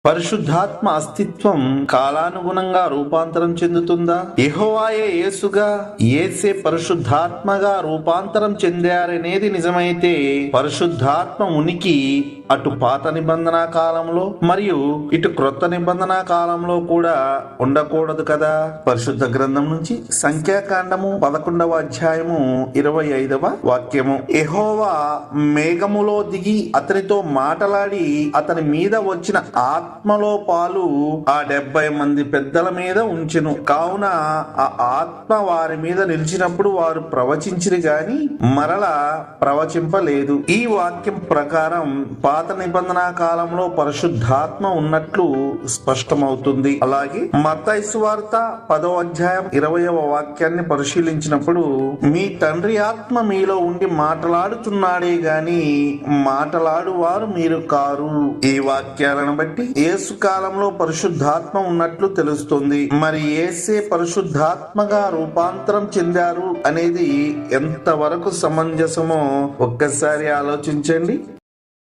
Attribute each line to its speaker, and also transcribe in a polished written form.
Speaker 1: పరిశుద్ధాత్మ అస్తిత్వం కాలానుగుణంగా రూపాంతరం చెందుతుందా? యెహోవాయే యేసుగా, యేసే పరిశుద్ధాత్మగా రూపాంతరం చెందారనేది నిజమైతే పరిశుద్ధాత్మ ఉనికి అటు పాత నిబంధన కాలంలో మరియు ఇటు క్రొత్త నిబంధన కాలంలో కూడా ఉండకూడదు కదా. పరిశుద్ధ గ్రంథం నుంచి సంఖ్యాకాండము 11వ అధ్యాయము 25వ వాక్యము. యెహోవా మేఘములో దిగి అతనితో మాటలాడి అతని మీద వచ్చిన ఆత్మలో పాలు ఆ 70 మంది పెద్దల మీద ఉంచెను. కావున ఆ ఆత్మ వారి మీద నిలిచినప్పుడు వారు ప్రవచించిరి గాని మరలా ప్రవచింపలేదు. ఈ వాక్యం ప్రకారం పాత నిబంధన కాలంలో పరిశుద్ధాత్మ ఉన్నట్లు స్పష్టమవుతుంది. అలాగే మత్తయి సువార్త 10వ అధ్యాయం 20వ వాక్యాన్ని పరిశీలించినప్పుడు మీ తండ్రి ఆత్మ మీలో ఉండి మాట్లాడుచున్నాడే గాని మాట్లాడు వారు మీరు కారు. ఈ వాక్యాలను బట్టి యేసు కాలంలో పరిశుద్ధాత్మ ఉన్నట్లు తెలుస్తుంది. మరి యేసే పరిశుద్ధాత్మగా రూపాంతరం చెందారు అనేది ఎంతవరకు సమంజసమో ఒక్కసారి ఆలోచించండి.